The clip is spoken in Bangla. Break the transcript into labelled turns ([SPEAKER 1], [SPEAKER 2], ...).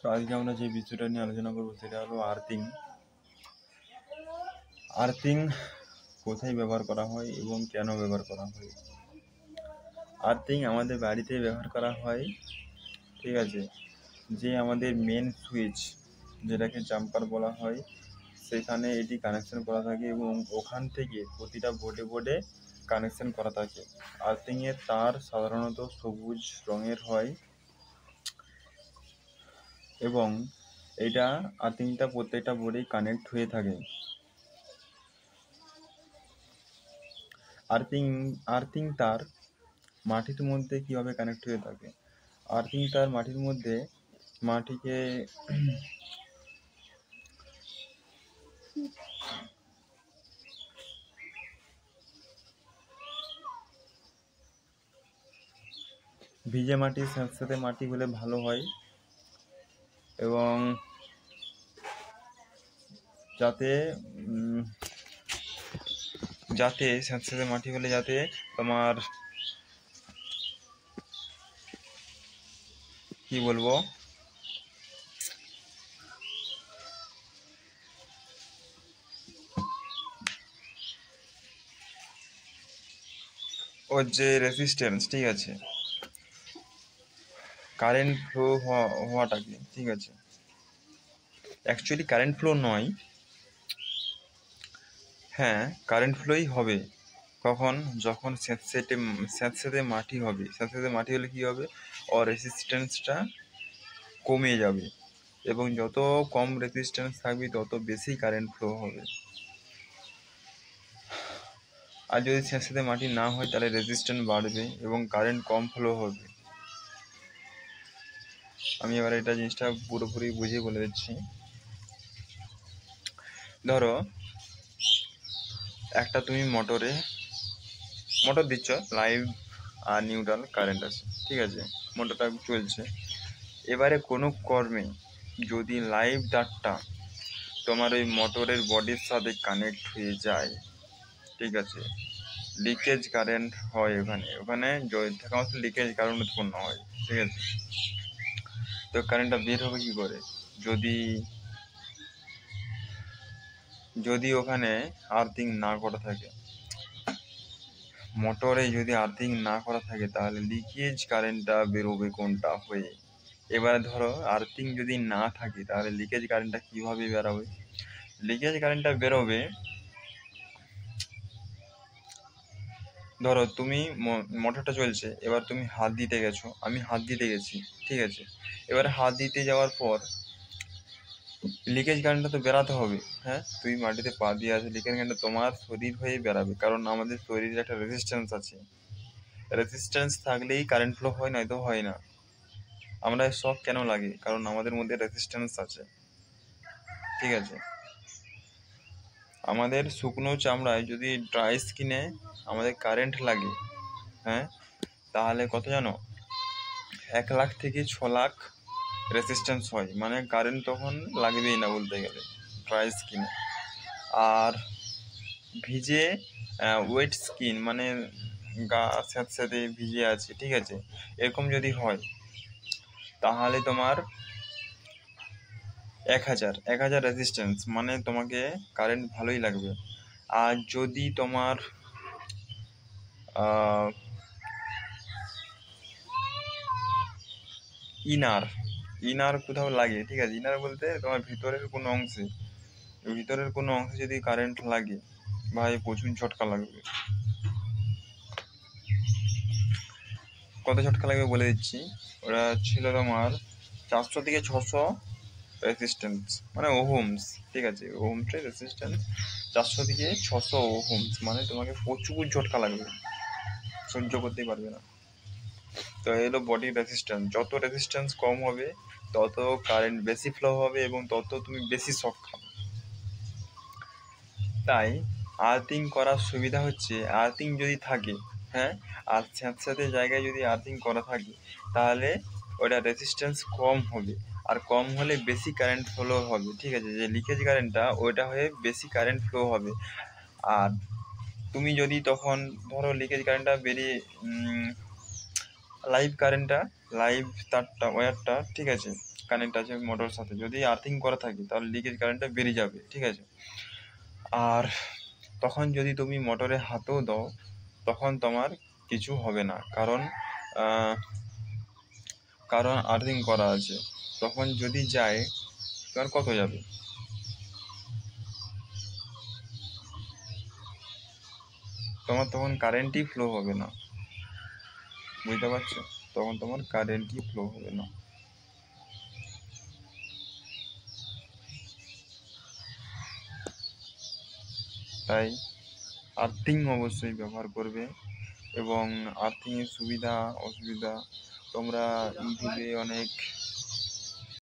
[SPEAKER 1] তো আজকে আমরা যে বিষয়টা নিয়ে আলোচনা করবো সেটা হলো আর্থিং। আর্থিং কোথায় ব্যবহার করা হয় এবং কেন ব্যবহার করা হয়? আর্থিং আমাদের বাড়িতে ব্যবহার করা হয়, ঠিক আছে। যে আমাদের মেন সুইচ, যেটাকে জাম্পার বলা হয়, সেখানে এটি কানেকশন করা থাকে এবং ওখান থেকে প্রতিটা বোর্ডে কানেকশন করা থাকে। আর্থিংয়ের তার সাধারণত সবুজ রঙের হয় এবং এটা আর্থিংটা প্রত্যেকটা বোর্ডেই কানেক্ট হয়ে থাকে। আর্থিং তার মাটির মধ্যে কিভাবে কানেক্ট হয়ে থাকে? আর্থিং তার মাটির মধ্যে মাটিকে ভিজে মাটি, স্যাঁতস্যাঁতে মাটি হলে ভালো হয় এবং যাতে স্যাঁতস্যাঁতে মাটি হলে যাতে তোমার কি বলবো, ওর যে রেসিস্ট্যান্স, ঠিক আছে, কারেন্ট ফ্লো হওয়াটাকে, ঠিক আছে, অ্যাকচুয়ালি কারেন্ট ফ্লো নয়, হ্যাঁ কারেন্ট ফ্লোই হবে। কখন? যখন স্যাঁতস্যাঁতে মাটি হবে। স্যাঁতস্যাঁতে মাটি হলে কী হবে? ওর রেসিস্ট্যান্সটা কমে যাবে এবং যত কম রেসিস্ট্যান্স থাকবে তত বেশি কারেন্ট ফ্লো হবে। আর যদি স্যাঁতস্যাঁতে মাটি না হয় তাহলে রেজিস্ট্যান্স বাড়বে এবং কারেন্ট কম ফ্লো হবে। আমি এবার এটা জিনিসটা পুরোপুরি বুঝিয়ে বলে দিচ্ছি। ধরো একটা তুমি মোটর দিচ্ছ, লাইভ আর নিউট্রাল কারেন্ট আছে, ঠিক আছে, মোটরটা চলছে। এবারে কোনো কর্মে যদি লাইভ তারটা তোমার ওই মোটরের বডির সাথে কানেক্ট হয়ে যায়, ঠিক আছে, লিকেজ কারেন্ট হয়, ওখানে থাকা মাত্র লিকেজ কারেন্ট উৎপন্ন হয়, ঠিক আছে। তো কারেন্টটা বের হবে কি করে? যদি ওখানে আর্থিং না করা থাকে, মোটরে যদি আর্থিং না করা থাকে, তাহলে লিকেজ কারেন্টটা বেরোবে কোনটা হয়ে? এবারে ধরো আর্থিং যদি না থাকে তাহলে লিকেজ কারেন্টটা কীভাবে বেরোবে? লিকেজ কারেন্টটা বেরোবে, ধরো তুমি মোটরটা চলছে, এবার তুমি হাত দিতে গেছো, আমি হাত দিতে গেছি, ঠিক আছে। এবার হাত দিতে যাওয়ার পর লিকেজ কারেন্টটা তো বেরাতে হবে, হ্যাঁ। তুই মাটিতে পা দিয়ে আছে, লিকেজ কারেন্টটা তোমার শরীর হয়ে বেরাবে, কারণ আমাদের শরীরে একটা রেজিস্ট্যান্স আছে। রেজিস্ট্যান্স থাকলেই কারেন্ট ফ্লো হয়, নয়তো হয় না। আমরা শক কেন লাগে? কারণ আমাদের মধ্যে রেজিস্ট্যান্স আছে, ঠিক আছে। আমাদের শুকনো চামড়ায় যদি ড্রাই স্কিনে আমাদের কারেন্ট লাগে, হ্যাঁ, তাহলে কত জানো? 1 লাখ থেকে 6 লাখ রেজিস্ট্যান্স হয়, মানে কারেন্ট তখন লাগবেই না বলতে গেলে ড্রাই স্কিনে। আর ভিজে ওয়েট স্কিন, মানে গা স্যাঁতস্যাঁতে ভিজে আছে, ঠিক আছে, এরকম যদি হয় তাহলে তোমার 1000 রেজিস্ট্যান্স, মানে তোমাকে কারেন্ট ভালোই লাগবে। আর যদি তোমার ইনার কোথাও লাগে, ঠিক আছে, ইনার বলতে তোমার ভিতরের কোনো অংশে যদি কারেন্ট লাগে, ভাই প্রচুর ঝটকা লাগবে। কত ঝটকা লাগবে বলে দিচ্ছি। ওরা ছিল তোমার 400 থেকে 600 রেজিস্ট্যান্স, মানে ওহমস, ঠিক আছে, ওহমসের রেজিস্ট্যান্স 400 থেকে 600 ওহমস, মানে তোমাকে প্রচুর ঝটকা লাগবে, সহ্য করতেই পারবে না। তো এলো বডি রেজিস্ট্যান্স। যত রেজিস্ট্যান্স কম হবে তত কারেন্ট বেশি ফ্লো হবে এবং তত তুমি বেশি শক খাবে। তাই আর্থিং করার সুবিধা হচ্ছে, আর্থিং যদি থাকে, হ্যাঁ, আর স্যাঁতস্যাঁতে জায়গায় যদি আর্থিং করা থাকে তাহলে ওটা রেজিস্ট্যান্স কম হবে, আর কম হলে বেশি কারেন্ট ফ্লো হবে, ঠিক আছে। যে লিকেজ কারেন্টটা ওইটা হয়ে বেশি কারেন্ট ফ্লো হবে। আর তুমি যদি তখন ধরো লিকেজ কারেন্টটা বেরিয়ে লাইভ তারটা, ওয়্যারটা, ঠিক আছে, কানেক্ট আছে মোটরের সাথে, যদি আর্থিং করা থাকে তাহলে লিকেজ কারেন্টটা বেরিয়ে যাবে, ঠিক আছে। আর তখন যদি তুমি মোটরে হাতও দাও তখন তোমার কিছু হবে না, কারণ কারণ আর্থিং করা আছে। তখন যদি যায় তোমার কত যাবে, তোমার তখন কারেন্টই ফ্লো হবে না, বুঝতে পারছো? তখন তোমার কারেন্টই ফ্লো হবে না। তাই আর্থিং অবশ্যই ব্যবহার করবে। এবং আর্থিংয়ের সুবিধা অসুবিধা তোমরা ইউটিউবে অনেক